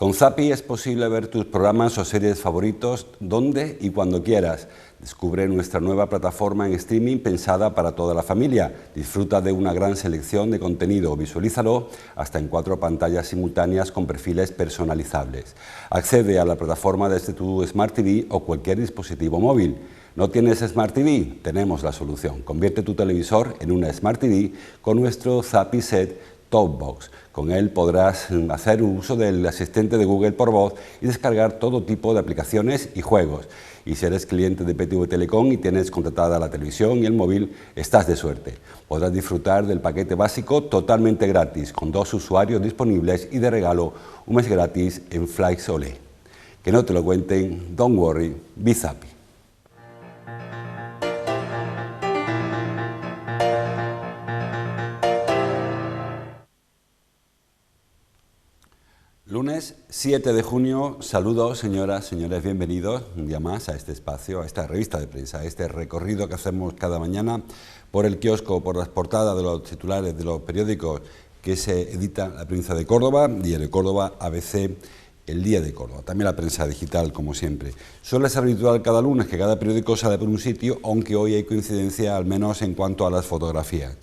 Con Zappi es posible ver tus programas o series favoritos donde y cuando quieras. Descubre nuestra nueva plataforma en streaming pensada para toda la familia. Disfruta de una gran selección de contenido. Visualízalo hasta en 4 pantallas simultáneas con perfiles personalizables. Accede a la plataforma desde tu Smart TV o cualquier dispositivo móvil. ¿No tienes Smart TV? Tenemos la solución. Convierte tu televisor en una Smart TV con nuestro Zappi Set Top Box. Con él podrás hacer uso del asistente de Google por voz y descargar todo tipo de aplicaciones y juegos. Y si eres cliente de PTV Telecom y tienes contratada la televisión y el móvil, estás de suerte. Podrás disfrutar del paquete básico totalmente gratis, con 2 usuarios disponibles y de regalo un mes gratis en Flights Olé. Que no te lo cuenten, don't worry, be Zappi. Lunes 7 de junio, saludos señoras, señores, bienvenidos un día más a este espacio, a esta revista de prensa, a este recorrido que hacemos cada mañana por el kiosco, por las portadas de los titulares de los periódicos que se editan la Prensa de Córdoba, Diario de Córdoba, ABC, El Día de Córdoba, también la prensa digital como siempre. Suele ser habitual cada lunes que cada periódico sale por un sitio, aunque hoy hay coincidencia al menos en cuanto a las fotografías.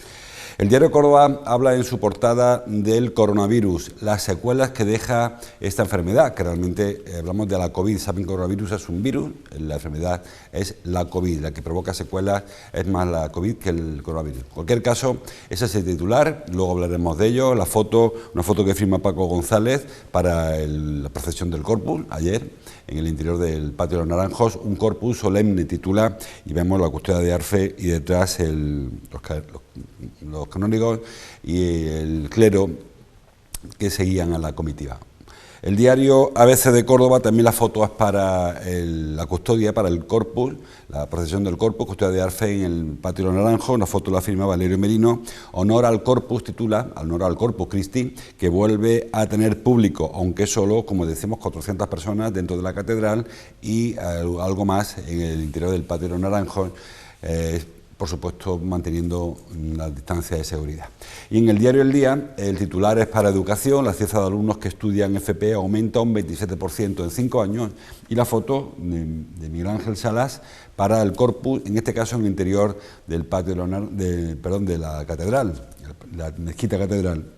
El Diario de Córdoba habla en su portada del coronavirus, las secuelas que deja esta enfermedad, que realmente hablamos de la COVID, saben que el coronavirus es un virus, la enfermedad es la COVID, la que provoca secuelas es más la COVID que el coronavirus. En cualquier caso, ese es el titular, luego hablaremos de ello, la foto, una foto que firma Paco González para la procesión del Corpus, ayer, en el interior del Patio de los Naranjos, un corpus solemne titula, y vemos la custodia de Arfe y detrás los canónigos y el clero que seguían a la comitiva. El diario ABC de Córdoba, también la foto es para la custodia, para el Corpus, la procesión del Corpus, custodia de Arfe en el Patio de los Naranjos, una foto la firma Valerio Merino, honor al Corpus, titula, honor al Corpus Christi, que vuelve a tener público, aunque solo, como decimos, 400 personas dentro de la catedral y algo más en el interior del Patio de los Naranjos, por supuesto manteniendo la distancia de seguridad. Y en el diario El Día, el titular es para educación, la cifra de alumnos que estudian FP aumenta un 27% en 5 años, y la foto de Miguel Ángel Salas para el Corpus, en este caso en el interior del patio de la catedral, la mezquita catedral.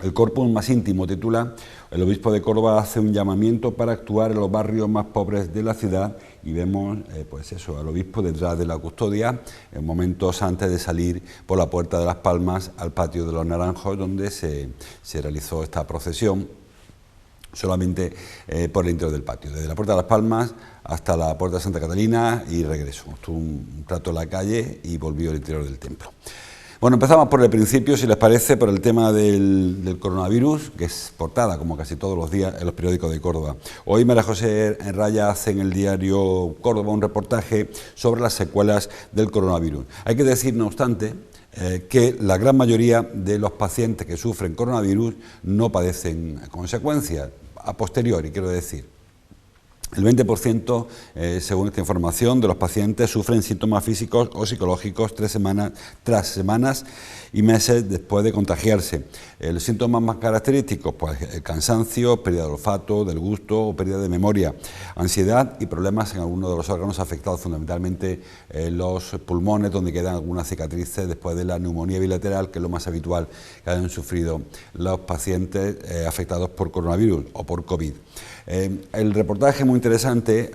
El Corpus más íntimo titula, el obispo de Córdoba hace un llamamiento para actuar en los barrios más pobres de la ciudad, y vemos pues eso, al obispo detrás de la custodia, en momentos antes de salir por la Puerta de las Palmas al Patio de los Naranjos, donde se realizó esta procesión solamente por el interior del patio, desde la Puerta de las Palmas hasta la Puerta de Santa Catalina y regreso. Estuvo un rato en la calle y volvió al interior del templo. Bueno, empezamos por el principio, si les parece, por el tema del coronavirus, que es portada, como casi todos los días, en los periódicos de Córdoba. Hoy María José Enraya hace en el diario Córdoba un reportaje sobre las secuelas del coronavirus. Hay que decir, no obstante, que la gran mayoría de los pacientes que sufren coronavirus no padecen consecuencias, a posteriori, quiero decir. El 20%, según esta información, de los pacientes sufren síntomas físicos o psicológicos tras semanas y meses después de contagiarse. Los síntomas más característicos, pues el cansancio, pérdida del olfato, del gusto o pérdida de memoria, ansiedad y problemas en algunos de los órganos afectados, fundamentalmente los pulmones, donde quedan algunas cicatrices después de la neumonía bilateral, que es lo más habitual que hayan sufrido los pacientes afectados por coronavirus o por COVID. El reportaje muy interesante,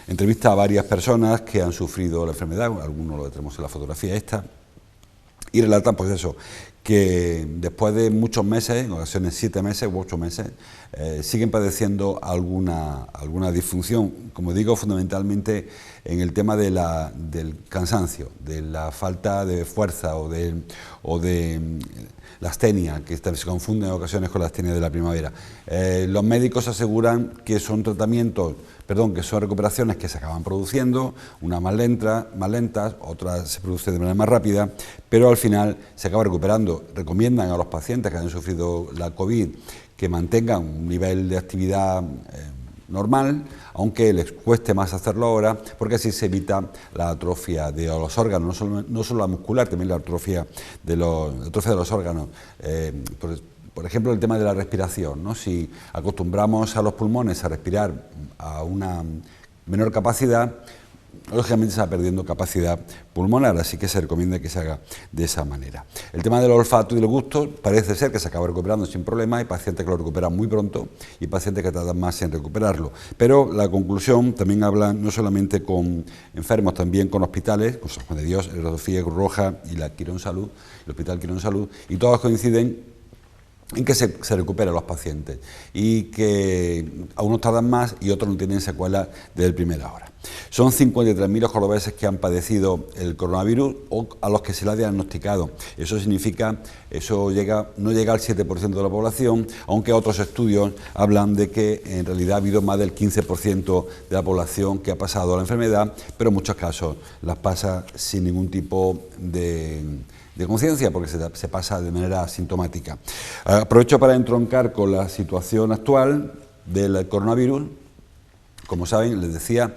entrevista a varias personas que han sufrido la enfermedad, algunos lo tenemos en la fotografía esta, y relatan pues eso, que después de muchos meses, en ocasiones 7 meses u 8 meses, siguen padeciendo alguna disfunción, como digo, fundamentalmente en el tema del cansancio, de la falta de fuerza o de la astenia, que se confunde en ocasiones con la astenia de la primavera. Los médicos aseguran que son que son recuperaciones que se acaban produciendo, unas más lentas, otras se producen de manera más rápida, pero al final se acaba recuperando. Recomiendan a los pacientes que han sufrido la COVID que mantengan un nivel de actividad normal, aunque les cueste más hacerlo ahora, porque así se evita la atrofia de los órganos, no solo la muscular, también la atrofia de los órganos, por por ejemplo, el tema de la respiración, ¿no? Si acostumbramos a los pulmones a respirar a una menor capacidad, lógicamente se va perdiendo capacidad pulmonar, así que se recomienda que se haga de esa manera. El tema del olfato y del gusto parece ser que se acaba recuperando sin problema, hay pacientes que lo recuperan muy pronto y pacientes que tardan más en recuperarlo. Pero la conclusión también habla no solamente con enfermos, también con hospitales, con San Juan de Dios, el Rodolfo Cruz Roja y la Quirón Salud, el Hospital Quirón Salud, y todos coinciden en que se recuperan los pacientes y que a unos tardan más y otros no tienen secuelas desde primera hora. Son 53.000 los cordobeses que han padecido el coronavirus o a los que se le ha diagnosticado. Eso significa, no llega al 7% de la población, aunque otros estudios hablan de que en realidad ha habido más del 15% de la población que ha pasado la enfermedad, pero en muchos casos las pasa sin ningún tipo de conciencia, porque se pasa de manera asintomática. Aprovecho para entroncar con la situación actual del coronavirus. Como saben, les decía,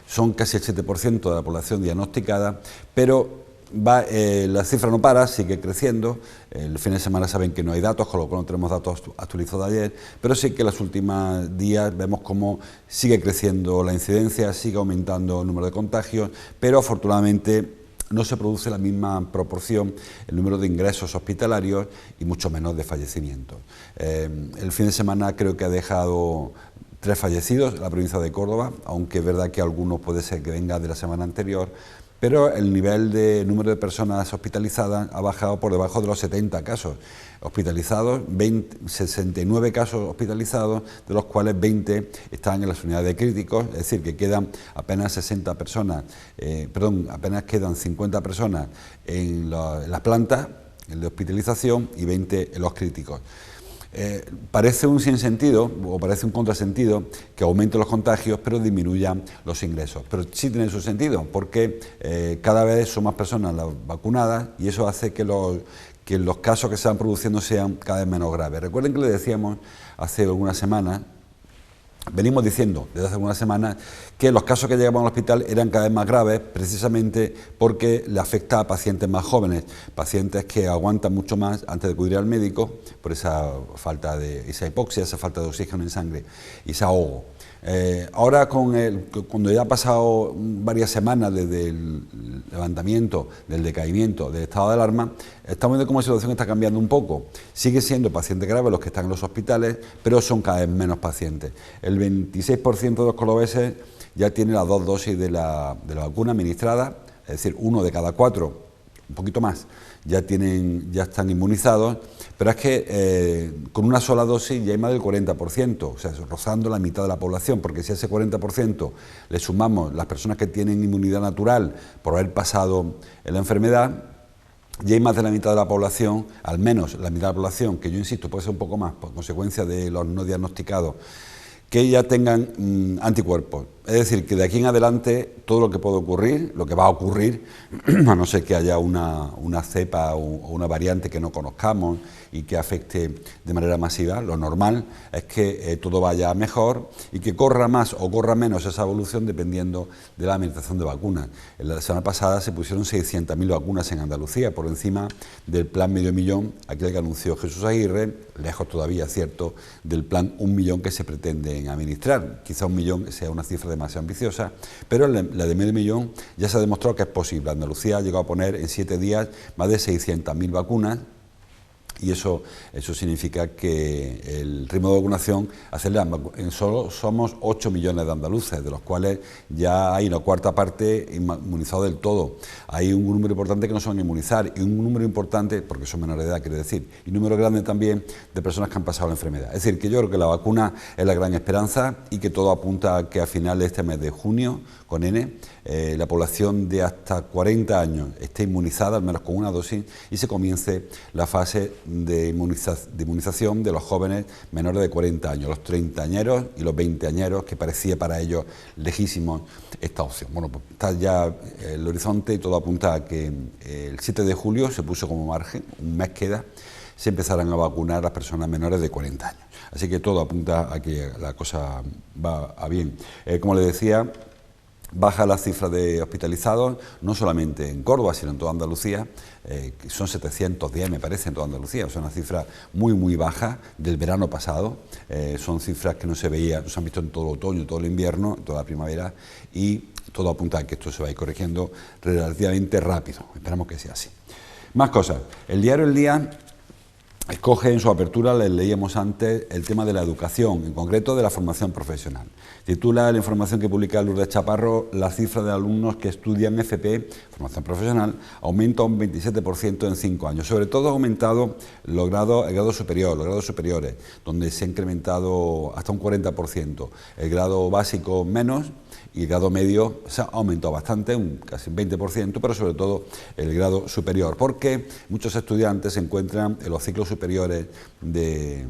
son casi el 7% de la población diagnosticada, pero la cifra no para, sigue creciendo. El fin de semana saben que no hay datos, con lo cual no tenemos datos actualizados de ayer, pero sí que en los últimos días vemos cómo sigue creciendo la incidencia, sigue aumentando el número de contagios, pero afortunadamente no se produce la misma proporción el número de ingresos hospitalarios y mucho menos de fallecimientos. El fin de semana creo que ha dejado 3 fallecidos en la provincia de Córdoba, aunque es verdad que algunos puede ser que venga de la semana anterior, pero el nivel de número de personas hospitalizadas ha bajado por debajo de los 70 casos hospitalizados, 69 casos hospitalizados, de los cuales 20 están en las unidades de críticos, es decir, que quedan apenas 60 personas, apenas quedan 50 personas en las plantas de hospitalización y 20 en los críticos. Parece un sinsentido o parece un contrasentido que aumenten los contagios pero disminuyan los ingresos, pero sí tiene su sentido porque cada vez son más personas las vacunadas y eso hace que los casos que se van produciendo sean cada vez menos graves. Recuerden que les decíamos hace algunas semanas, venimos diciendo desde hace algunas semanas que los casos que llegaban al hospital eran cada vez más graves precisamente porque le afecta a pacientes más jóvenes, pacientes que aguantan mucho más antes de acudir al médico por esa hipoxia, esa falta de oxígeno en sangre y ese ahogo. Ahora cuando ya ha pasado varias semanas desde el levantamiento, del decaimiento del estado de alarma, estamos viendo cómo la situación está cambiando un poco. Sigue siendo pacientes graves los que están en los hospitales, pero son cada vez menos pacientes. El 26% de los cordobeses ya tiene las 2 dosis de la vacuna administrada, es decir, 1 de cada 4, un poquito más, ya están inmunizados, pero es que con una sola dosis ya hay más del 40%, o sea, rozando la mitad de la población, porque si a ese 40% le sumamos las personas que tienen inmunidad natural por haber pasado la enfermedad, ya hay más de la mitad de la población, al menos la mitad de la población, que yo insisto puede ser un poco más por consecuencia de los no diagnosticados, que ya tengan anticuerpos. Es decir, que de aquí en adelante todo lo que puede ocurrir, lo que va a ocurrir, a no ser que haya una cepa o una variante que no conozcamos y que afecte de manera masiva, lo normal es que todo vaya mejor y que corra más o corra menos esa evolución dependiendo de la administración de vacunas. La semana pasada se pusieron 600.000 vacunas en Andalucía, por encima del plan medio millón, aquel que anunció Jesús Aguirre, lejos todavía, cierto, del plan 1 millón que se pretende administrar. Quizá 1 millón sea una cifra demasiado ambiciosa, pero la de medio millón ya se ha demostrado que es posible. Andalucía ha llegado a poner en 7 días más de 600.000 vacunas y eso significa que el ritmo de vacunación acelera. Solo somos 8 millones de andaluces, de los cuales ya hay una cuarta parte inmunizados del todo. Hay un número importante que no se van a inmunizar y un número importante, porque son menores de edad, quiere decir, y un número grande también de personas que han pasado la enfermedad. Es decir, que yo creo que la vacuna es la gran esperanza y que todo apunta a que a final de este mes de junio, con N, la población de hasta 40 años esté inmunizada, al menos con una dosis, y se comience la fase de inmunización de los jóvenes menores de 40 años, los treintañeros y los veinteañeros, que parecía para ellos lejísimo esta opción. Bueno, pues está ya el horizonte y todo apunta a que el 7 de julio se puso como margen, un mes queda, se empezarán a vacunar a las personas menores de 40 años. Así que todo apunta a que la cosa va a bien. Como les decía, baja la cifra de hospitalizados, no solamente en Córdoba, sino en toda Andalucía, que son 710, me parece, en toda Andalucía, o sea, una cifra muy, muy baja del verano pasado. Son cifras que no se veían, no se han visto en todo el otoño, todo el invierno, toda la primavera, y todo apunta a que esto se va a ir corrigiendo relativamente rápido. Esperamos que sea así. Más cosas. El diario El Día escoge en su apertura, les leíamos antes, el tema de la educación, en concreto de la formación profesional. Titula la información que publica Lourdes Chaparro: la cifra de alumnos que estudian FP, formación profesional, aumenta un 27% en 5 años. Sobre todo ha aumentado el grado superior, los grados superiores, donde se ha incrementado hasta un 40%. El grado básico menos, y el grado medio se ha aumentado bastante, casi un 20%, pero sobre todo el grado superior, porque muchos estudiantes se encuentran en los ciclos superiores de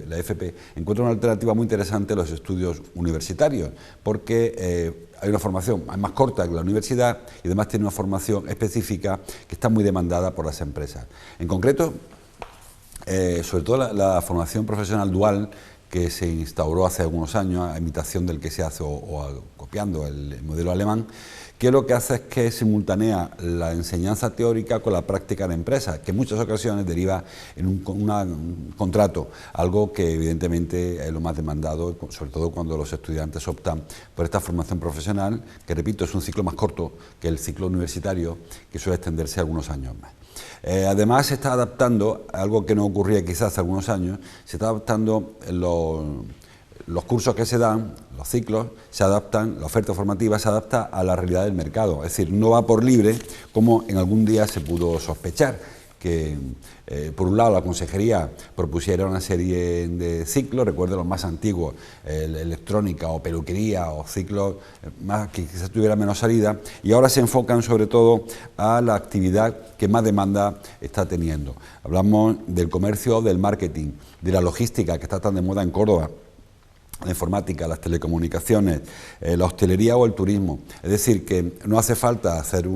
la FP, encuentran una alternativa muy interesante a los estudios universitarios, porque hay una formación más corta que la universidad y además tiene una formación específica que está muy demandada por las empresas. En concreto, sobre todo la formación profesional dual, que se instauró hace algunos años a imitación del que se hace copiando el modelo alemán, que lo que hace es que simultanea la enseñanza teórica con la práctica en empresa, que en muchas ocasiones deriva en un contrato, algo que evidentemente es lo más demandado, sobre todo cuando los estudiantes optan por esta formación profesional, que repito, es un ciclo más corto que el ciclo universitario, que suele extenderse algunos años más. Además se está adaptando, algo que no ocurría quizás hace algunos años, se está adaptando los cursos que se dan, los ciclos, se adaptan, la oferta formativa se adapta a la realidad del mercado, es decir, no va por libre como en algún día se pudo sospechar, que por un lado la consejería propusiera una serie de ciclos, recuerdo los más antiguos, electrónica o peluquería o ciclos más que quizás tuviera menos salida, y ahora se enfocan sobre todo a la actividad que más demanda está teniendo. Hablamos del comercio, del marketing, de la logística, que está tan de moda en Córdoba, la informática, las telecomunicaciones, la hostelería o el turismo. Es decir, que no hace falta hacer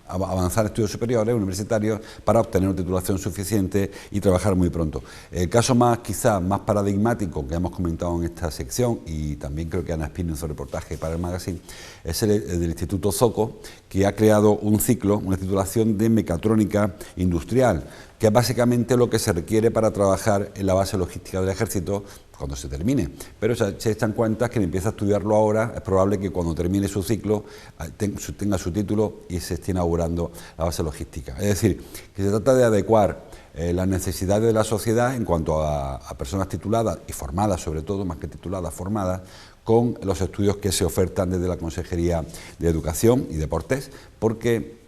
avanzar en estudios superiores, universitarios, para obtener una titulación suficiente y trabajar muy pronto. El caso quizás más paradigmático que hemos comentado en esta sección, y también creo que Ana Espino en su reportaje para el magazine, es el del Instituto Zoco, que ha creado un ciclo, una titulación de mecatrónica industrial, que es básicamente lo que se requiere para trabajar en la base logística del ejército cuando se termine, pero se echan cuenta que empieza a estudiarlo ahora, es probable que cuando termine su ciclo tenga su título y se esté inaugurando la base logística. Es decir, que se trata de adecuar las necesidades de la sociedad en cuanto a personas tituladas y formadas, sobre todo, más que tituladas, formadas, con los estudios que se ofertan desde la Consejería de Educación y Deportes, porque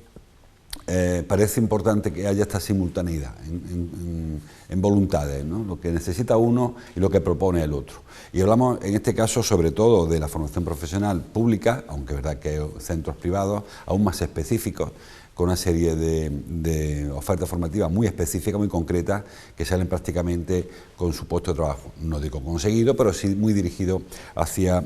parece importante que haya esta simultaneidad en voluntades, ¿no? Lo que necesita uno y lo que propone el otro. Y hablamos en este caso sobre todo de la formación profesional pública, aunque es verdad que hay centros privados aún más específicos, con una serie de ofertas formativas muy específicas, muy concretas, que salen prácticamente con su puesto de trabajo. No digo conseguido, pero sí muy dirigido hacia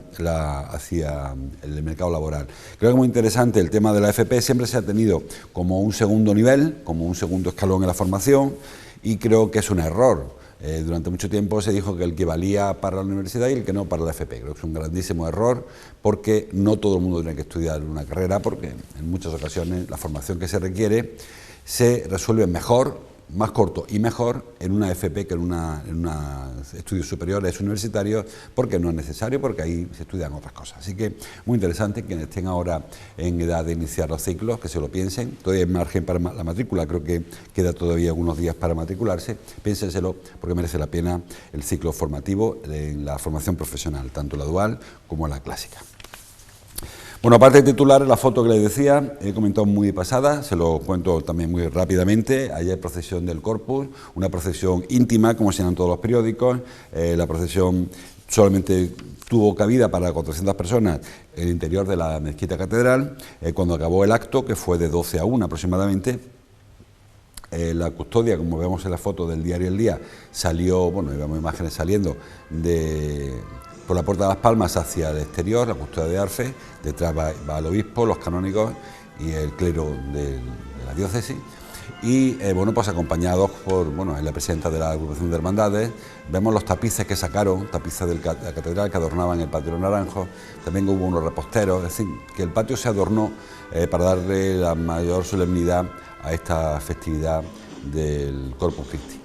el mercado laboral. Creo que es muy interesante el tema de la FP, siempre se ha tenido como un segundo nivel, como un segundo escalón en la formación, y creo que es un error. Durante mucho tiempo se dijo que el que valía para la universidad y el que no para la FP. Creo que es un grandísimo error, porque no todo el mundo tiene que estudiar una carrera, porque en muchas ocasiones la formación que se requiere se resuelve mejor, más corto y mejor en una FP que en estudios superiores universitarios, porque no es necesario, porque ahí se estudian otras cosas. Así que muy interesante, quienes estén ahora en edad de iniciar los ciclos, que se lo piensen. Todavía hay margen para la matrícula, creo que queda todavía algunos días para matricularse. Piénsenselo, porque merece la pena el ciclo formativo en la formación profesional, tanto la dual como la clásica. Bueno, aparte de titular, la foto que les decía, he comentado muy de pasada, se lo cuento también muy rápidamente. Ayer procesión del Corpus, una procesión íntima, como señalan todos los periódicos. La procesión solamente tuvo cabida para 400 personas en el interior de la mezquita catedral. Cuando acabó el acto, que fue de 12 a 1 aproximadamente, la custodia, como vemos en la foto del diario El Día, salió, bueno, vemos imágenes saliendo por la Puerta de las Palmas hacia el exterior, la custodia de Arfe, detrás va el obispo, los canónigos y el clero de la diócesis, y bueno, pues acompañados por, bueno, la presidenta de la agrupación de hermandades. Vemos los tapices que sacaron, tapices de la catedral que adornaban el patio de los Naranjos. También hubo unos reposteros, es decir, que el patio se adornó para darle la mayor solemnidad a esta festividad del Corpus Christi.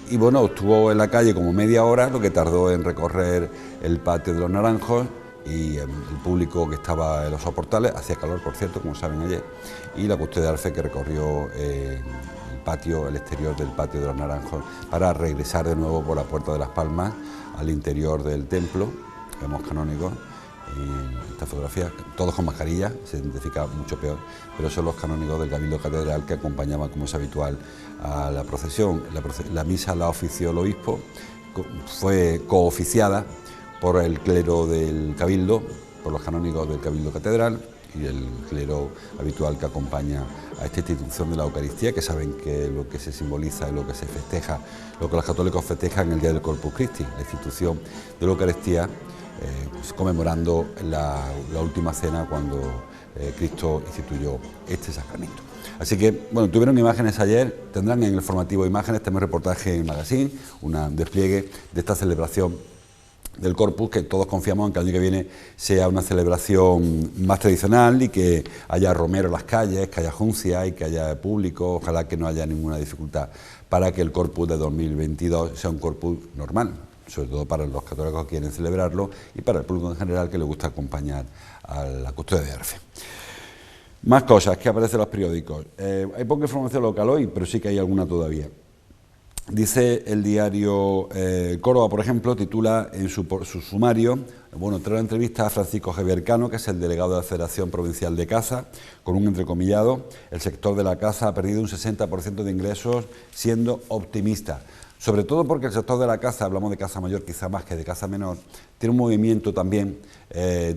Y bueno, estuvo en la calle como media hora, lo que tardó en recorrer el patio de los Naranjos, y el público que estaba en los soportales, hacía calor por cierto, como saben ayer, y la custodia de Arfe que recorrió el exterior del patio de los Naranjos para regresar de nuevo por la Puerta de las Palmas al interior del templo. Vemos canónigos en esta fotografía, todos con mascarilla, se identifica mucho peor, pero son los canónigos del Cabildo Catedral que acompañaban, como es habitual, a la procesión. La misa la ofició el obispo, fue cooficiada por el clero del Cabildo, por los canónigos del Cabildo Catedral y el clero habitual que acompaña a esta institución de la Eucaristía, que saben que lo que se simboliza es lo que se festeja, lo que los católicos festejan en el día del Corpus Christi, la institución de la Eucaristía, conmemorando la última cena cuando Cristo instituyó este sacramento. Así que, bueno, tuvieron imágenes ayer, tendrán en el formativo imágenes, tenemos reportaje en Magazine, un despliegue de esta celebración del Corpus, que todos confiamos en que el año que viene sea una celebración más tradicional y que haya romero en las calles, que haya juncia y que haya público, ojalá que no haya ninguna dificultad para que el Corpus de 2022 sea un Corpus normal, sobre todo para los católicos que quieren celebrarlo y para el público en general que le gusta acompañar a la custodia de Arfe. Más cosas que aparecen en los periódicos. Hay poca información local hoy, pero sí que hay alguna todavía. Dice el diario Córdoba, por ejemplo, titula en su sumario, bueno, trae una entrevista a Francisco Javier Cano, que es el delegado de la Federación Provincial de Caza, con un entrecomillado: el sector de la caza ha perdido un 60% de ingresos, siendo optimista. Sobre todo porque el sector de la caza, hablamos de caza mayor quizá más que de caza menor, tiene un movimiento también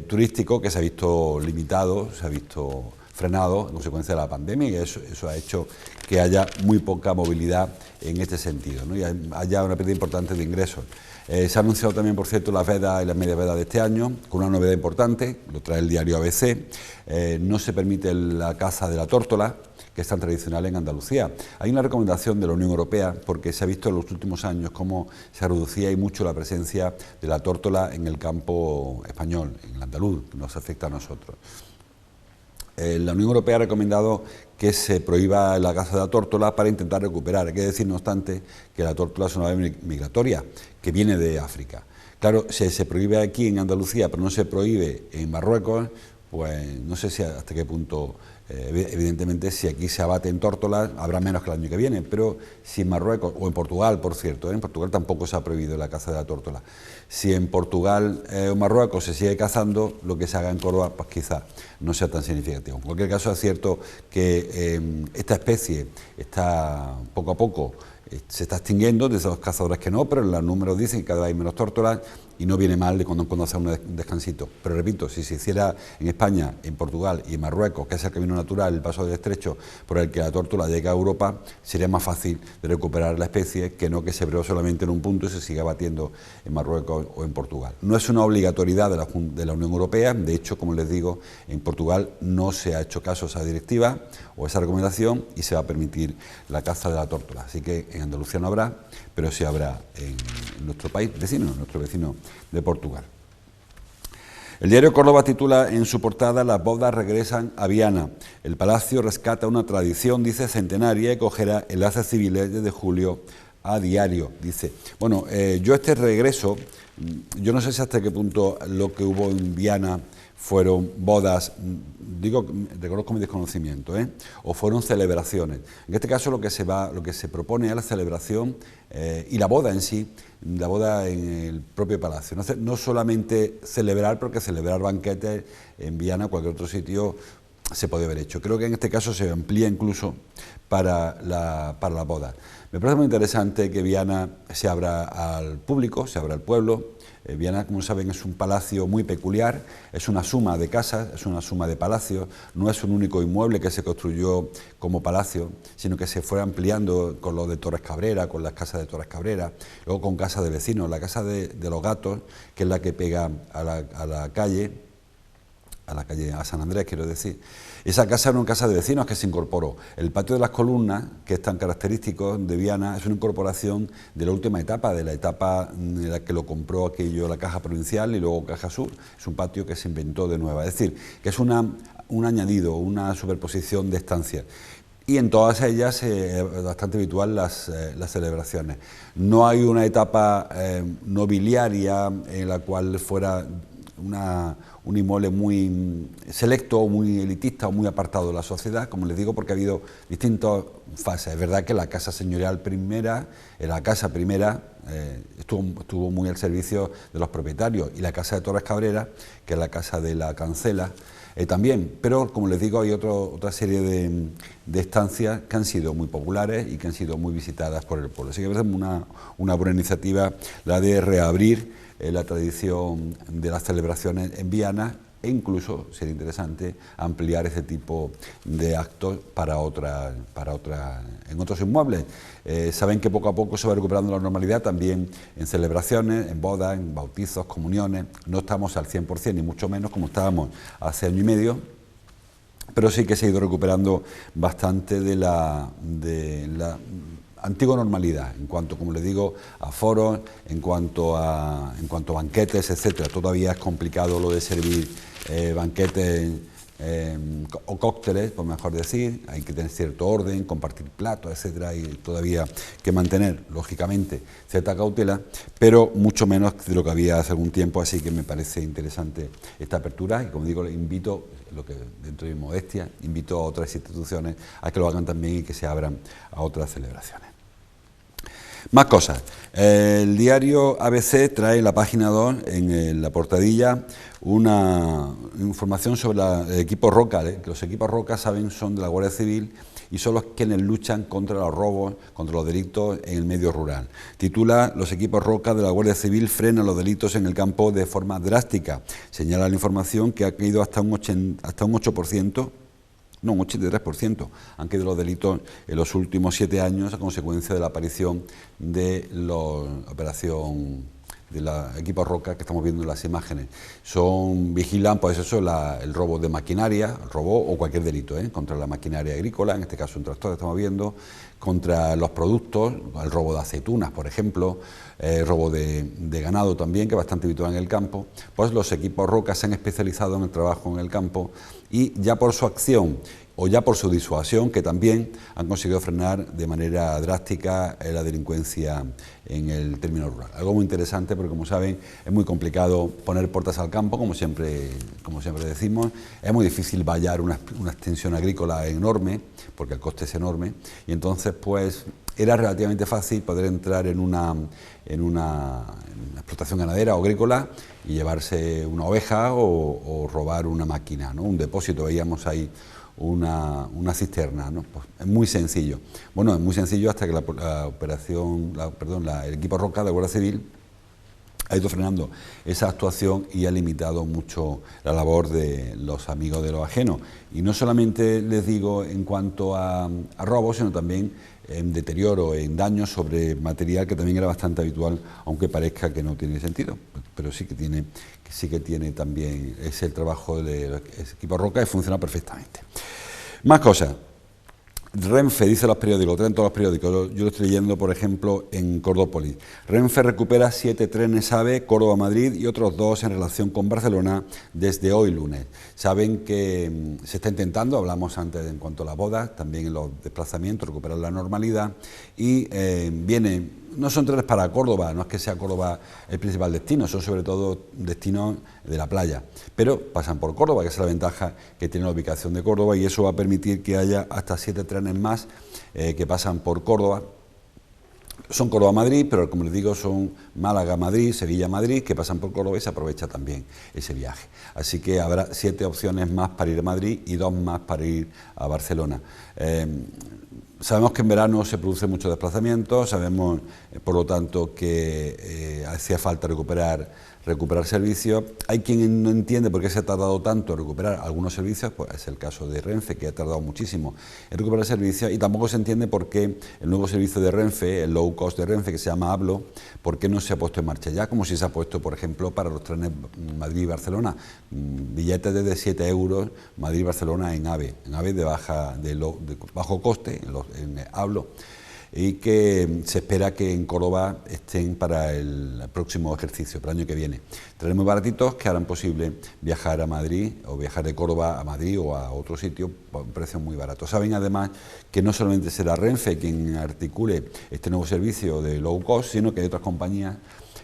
turístico que se ha visto limitado, se ha visto frenado en consecuencia de la pandemia, y eso ha hecho que haya muy poca movilidad en este sentido, ¿no? Y haya una pérdida importante de ingresos. Se ha anunciado también, por cierto, las vedas y las medias vedas de este año, con una novedad importante, lo trae el diario ABC. No se permite la caza de la tórtola, que es tan tradicional en Andalucía. Hay una recomendación de la Unión Europea, porque se ha visto en los últimos años cómo se reducía y mucho la presencia de la tórtola en el campo español, en el andaluz, que nos afecta a nosotros. La Unión Europea ha recomendado que se prohíba la caza de la tórtola para intentar recuperar. Hay que decir, no obstante, que la tórtola es una ave migratoria que viene de África. Claro, si se prohíbe aquí en Andalucía, pero no se prohíbe en Marruecos, pues no sé si hasta qué punto, evidentemente, si aquí se abaten tórtolas, habrá menos que el año que viene, pero si en Marruecos, o en Portugal, por cierto, en Portugal tampoco se ha prohibido la caza de la tórtola. Si en Portugal o Marruecos se sigue cazando, lo que se haga en Córdoba, pues quizá no sea tan significativo. En cualquier caso, es cierto que esta especie está poco a poco, se está extinguiendo, de esos cazadores que no, pero los números dicen que cada vez hay menos tórtolas y no viene mal de cuando en cuando hacer un descansito. Pero repito, si se hiciera en España, en Portugal y en Marruecos, que es el camino natural, el paso del estrecho por el que la tórtola llega a Europa, sería más fácil de recuperar la especie que no que se breó solamente en un punto y se siga batiendo en Marruecos o en Portugal. No es una obligatoriedad de la Unión Europea, de hecho, como les digo, en Portugal no se ha hecho caso a esa directiva o a esa recomendación y se va a permitir la caza de la tórtola. Así que en Andalucía no habrá, pero sí habrá en nuestro país vecino, nuestro vecino de Portugal. El diario Córdoba titula en su portada: las bodas regresan a Viana. El Palacio rescata una tradición, dice, centenaria, y cogerá enlaces civiles desde julio a diario. Dice, bueno, yo este regreso, yo no sé si hasta qué punto lo que hubo en Viana fueron bodas, digo, reconozco mi desconocimiento, o fueron celebraciones. En este caso lo que se propone es la celebración y la boda en sí, la boda en el propio palacio. No solamente celebrar, porque celebrar banquetes en Viana o cualquier otro sitio se puede haber hecho. Creo que en este caso se amplía incluso para la boda. Me parece muy interesante que Viana se abra al público, se abra al pueblo. Viana, como saben, es un palacio muy peculiar, es una suma de casas, es una suma de palacios, no es un único inmueble que se construyó como palacio, sino que se fue ampliando con lo de Torres Cabrera, con las casas de Torres Cabrera, luego con casas de vecinos, la casa de los gatos, que es la que pega a la calle, a la calle, a San Andrés, quiero decir. Esa casa era una casa de vecinos que se incorporó. El patio de las columnas, que es tan característico de Viana, es una incorporación de la última etapa, de la etapa en la que lo compró aquello la Caja Provincial y luego Caja Sur. Es un patio que se inventó de nueva, es decir, que es un añadido, una superposición de estancias. Y en todas ellas es bastante habitual las celebraciones. No hay una etapa nobiliaria en la cual fuera un inmueble muy selecto, muy elitista o muy apartado de la sociedad, como les digo, porque ha habido distintas fases. Es verdad que la casa señorial primera, la casa primera, estuvo muy al servicio de los propietarios, y la casa de Torres Cabrera, que es la casa de la Cancela, también, pero como les digo, hay otra serie de estancias que han sido muy populares y que han sido muy visitadas por el pueblo. Así que es una buena iniciativa la de reabrir la tradición de las celebraciones en Viana, e incluso sería interesante ampliar ese tipo de actos en otros inmuebles. Saben que poco a poco se va recuperando la normalidad también en celebraciones, en bodas, en bautizos, comuniones. No estamos al 100%, ni mucho menos como estábamos hace año y medio, pero sí que se ha ido recuperando bastante de la antigua normalidad, en cuanto, como les digo, a foros, en cuanto a banquetes, etcétera. Todavía es complicado lo de servir banquetes o cócteles, por mejor decir. Hay que tener cierto orden, compartir platos, etcétera, y todavía que mantener, lógicamente, cierta cautela, pero mucho menos de lo que había hace algún tiempo. Así que me parece interesante esta apertura, y como digo, le invito, lo que dentro de mi modestia, invito a otras instituciones a que lo hagan también y que se abran a otras celebraciones. Más cosas. El diario ABC trae en la página 2, en la portadilla, una información sobre el equipo Roca, que los equipos Roca, saben, son de la Guardia Civil y son los quienes luchan contra los robos, contra los delitos en el medio rural. Titula: los equipos Roca de la Guardia Civil frenan los delitos en el campo de forma drástica. Señala la información que ha caído hasta un 8%. No, un 83% han caído los delitos en los últimos 7 años a consecuencia de la aparición de la operación de los equipos Roca que estamos viendo en las imágenes. Vigilan, pues eso, el robo de maquinaria, el robo o cualquier delito, contra la maquinaria agrícola, en este caso un tractor que estamos viendo, contra los productos, el robo de aceitunas, por ejemplo, robo de ganado también, que es bastante habitual en el campo. Pues los equipos Roca se han especializado en el trabajo en el campo, y ya por su acción o ya por su disuasión, que también han conseguido frenar de manera drástica la delincuencia en el término rural. Algo muy interesante, porque como saben, es muy complicado poner puertas al campo, como siempre decimos. Es muy difícil vallar una extensión agrícola enorme, porque el coste es enorme, y entonces pues era relativamente fácil poder entrar en una explotación ganadera o agrícola y llevarse una oveja o robar una máquina, ¿no? Un depósito, veíamos ahí una cisterna, ¿no? Pues es muy sencillo. Bueno, es muy sencillo hasta que el equipo Roca de Guardia Civil ha ido frenando esa actuación y ha limitado mucho la labor de los amigos de los ajenos. Y no solamente les digo en cuanto a robos, sino también en deterioro, en daños sobre material, que también era bastante habitual, aunque parezca que no tiene sentido, pero sí que tiene también, es el trabajo del equipo Roca y funciona perfectamente. Más cosas. Renfe, dice los periódicos, traen todos los periódicos, yo lo estoy leyendo, por ejemplo, en Cordópolis. Renfe recupera 7 trenes AVE, Córdoba-Madrid, y otros 2 en relación con Barcelona desde hoy lunes. Saben que se está intentando, hablamos antes en cuanto a las bodas, también en los desplazamientos, recuperar la normalidad, y no son trenes para Córdoba, no es que sea Córdoba el principal destino, son sobre todo destinos de la playa, pero pasan por Córdoba, que es la ventaja que tiene la ubicación de Córdoba, y eso va a permitir que haya hasta 7 trenes más que pasan por Córdoba. Son Córdoba-Madrid, pero como les digo, son Málaga-Madrid, Sevilla-Madrid, que pasan por Córdoba, y se aprovecha también ese viaje. Así que habrá 7 opciones más para ir a Madrid y 2 más para ir a Barcelona. Sabemos que en verano se produce mucho desplazamiento, sabemos, por lo tanto, que hacía falta recuperar recuperar servicios. Hay quien no entiende por qué se ha tardado tanto en recuperar algunos servicios, pues es el caso de Renfe, que ha tardado muchísimo en recuperar servicios, y tampoco se entiende por qué el nuevo servicio de Renfe, el low cost de Renfe, que se llama Hablo, por qué no se ha puesto en marcha ya, como si se ha puesto, por ejemplo, para los trenes Madrid y Barcelona, billetes desde 7 euros Madrid y Barcelona en AVE de bajo coste, en Hablo, y que se espera que en Córdoba estén para el próximo ejercicio, para el año que viene. Trenes muy baratitos que harán posible viajar a Madrid o viajar de Córdoba a Madrid o a otro sitio por un precio muy barato. Saben además que no solamente será Renfe quien articule este nuevo servicio de low cost, sino que hay otras compañías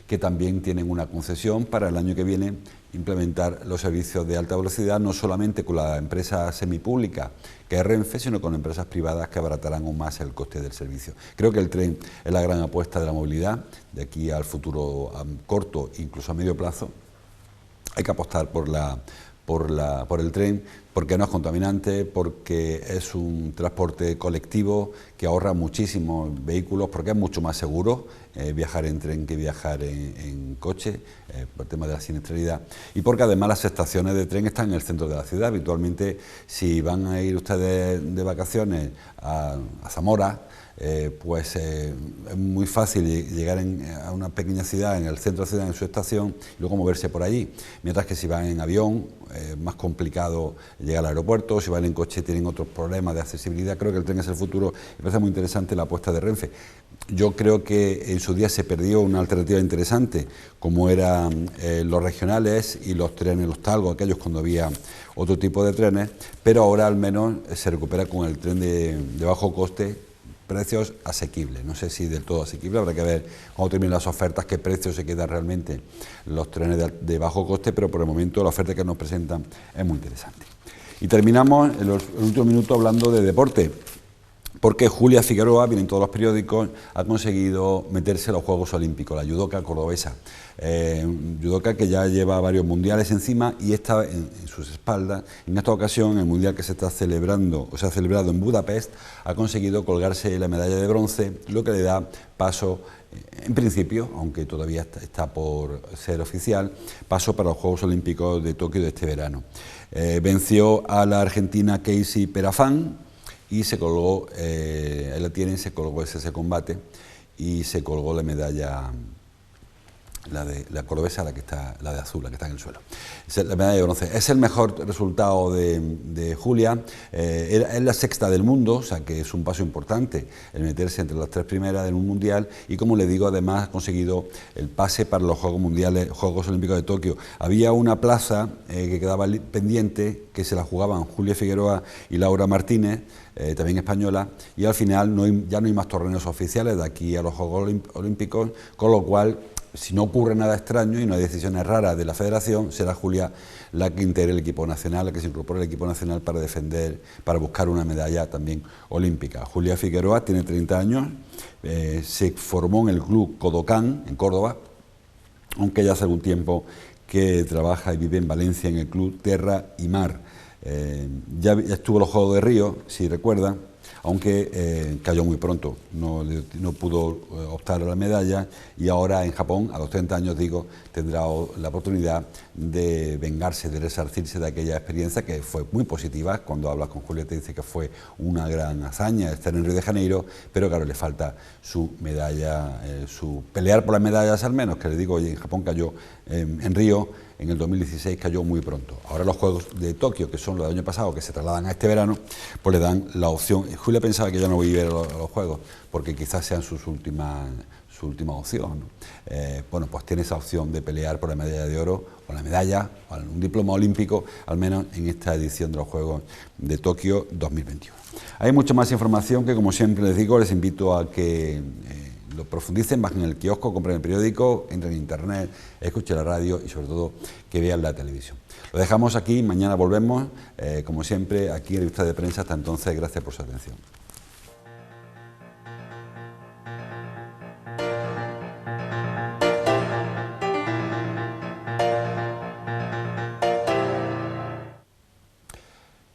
que también tienen una concesión para el año que viene implementar los servicios de alta velocidad, no solamente con la empresa semipública que es Renfe, sino con empresas privadas que abaratarán aún más el coste del servicio. Creo que el tren es la gran apuesta de la movilidad, de aquí al futuro corto, incluso a medio plazo. Hay que apostar por el tren, porque no es contaminante, porque es un transporte colectivo que ahorra muchísimos vehículos, porque es mucho más seguro viajar en tren que viajar en coche, por el tema de la siniestralidad, y porque además las estaciones de tren están en el centro de la ciudad. Habitualmente, si van a ir ustedes de vacaciones a Zamora, pues es muy fácil llegar a una pequeña ciudad, en el centro de la ciudad, en su estación, y luego moverse por allí, mientras que si van en avión es más complicado llegar al aeropuerto, si van en coche tienen otros problemas de accesibilidad. Creo que el tren es el futuro, me parece muy interesante la apuesta de Renfe. Yo creo que en su día se perdió una alternativa interesante, como eran los regionales y los trenes, los talgos, aquellos cuando había otro tipo de trenes, pero ahora al menos se recupera con el tren de bajo coste, precios asequibles, no sé si del todo asequibles, habrá que ver cuando terminen las ofertas qué precio se quedan realmente los trenes de bajo coste, pero por el momento la oferta que nos presentan es muy interesante. Y terminamos en los últimos minutos hablando de deporte, porque Julia Figueroa, viene en todos los periódicos, ha conseguido meterse a los Juegos Olímpicos, la judoka cordobesa, judoka que ya lleva varios mundiales encima y está en sus espaldas. En esta ocasión, el mundial que se está celebrando, o se ha celebrado en Budapest, ha conseguido colgarse la medalla de bronce, lo que le da paso, en principio, aunque todavía está por ser oficial, paso para los Juegos Olímpicos de Tokio de este verano. Venció a la argentina Casey Perafán, y se colgó, ahí la tienen, se colgó ese combate y se colgó la medalla, la cordobesa, la de azul, la que está en el suelo. La medalla de bronce. Es el mejor resultado de Julia, es la sexta del mundo, o sea que es un paso importante el meterse entre las 3 primeras en un mundial, y como le digo, además ha conseguido el pase para los Juegos Olímpicos de Tokio. Había una plaza que quedaba pendiente, que se la jugaban Julia Figueroa y Laura Martínez, también española, y al final ya no hay más torneos oficiales de aquí a los Juegos Olímpicos, con lo cual, si no ocurre nada extraño y no hay decisiones raras de la federación, será Julia la que integre el equipo nacional, la que se incorpore al equipo nacional para buscar una medalla también olímpica. Julia Figueroa tiene 30 años, se formó en el club Codocán, en Córdoba, aunque ya hace algún tiempo que trabaja y vive en Valencia en el club Terra y Mar. Ya estuvo en los Juegos de Río, si recuerdan, aunque cayó muy pronto, no pudo optar a la medalla, y ahora en Japón, a los 30 años, tendrá la oportunidad de vengarse, de resarcirse de aquella experiencia que fue muy positiva. Cuando hablas con Julia te dice que fue una gran hazaña estar en Río de Janeiro, pero claro, le falta su medalla, su pelear por las medallas al menos, que le digo, oye, en Japón cayó, en Río, en el 2016 cayó muy pronto. Ahora los Juegos de Tokio, que son los del año pasado, que se trasladan a este verano, pues le dan la opción. Julia pensaba que ya no voy a ir a los Juegos, porque quizás sean su última opción, ¿no? Bueno, pues tiene esa opción de pelear por la medalla de oro, o la medalla, o un diploma olímpico, al menos en esta edición de los Juegos de Tokio 2021. Hay mucha más información que, como siempre les digo, les invito a que lo profundicen, bajen el kiosco, compren el periódico, entren en internet, escuchen la radio y sobre todo que vean la televisión. Lo dejamos aquí, mañana volvemos, como siempre, aquí en Revista de Prensa. Hasta entonces, gracias por su atención.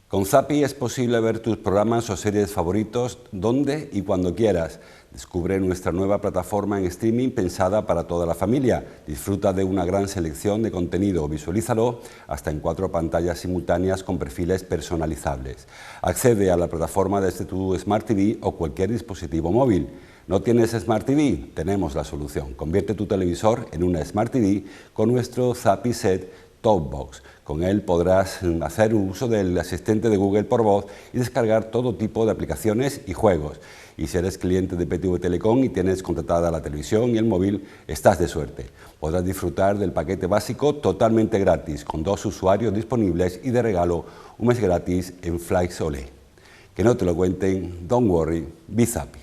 Con Zappi es posible ver tus programas o series favoritos donde y cuando quieras. Descubre nuestra nueva plataforma en streaming pensada para toda la familia. Disfruta de una gran selección de contenido. Visualízalo hasta en 4 pantallas simultáneas con perfiles personalizables. Accede a la plataforma desde tu Smart TV o cualquier dispositivo móvil. ¿No tienes Smart TV? Tenemos la solución. Convierte tu televisor en una Smart TV con nuestro Zappi Set Top Box. Con él podrás hacer uso del asistente de Google por voz y descargar todo tipo de aplicaciones y juegos. Y si eres cliente de PTV Telecom y tienes contratada la televisión y el móvil, estás de suerte. Podrás disfrutar del paquete básico totalmente gratis, con 2 usuarios disponibles y de regalo un mes gratis en Flights Olé. Que no te lo cuenten, don't worry, be Zappi.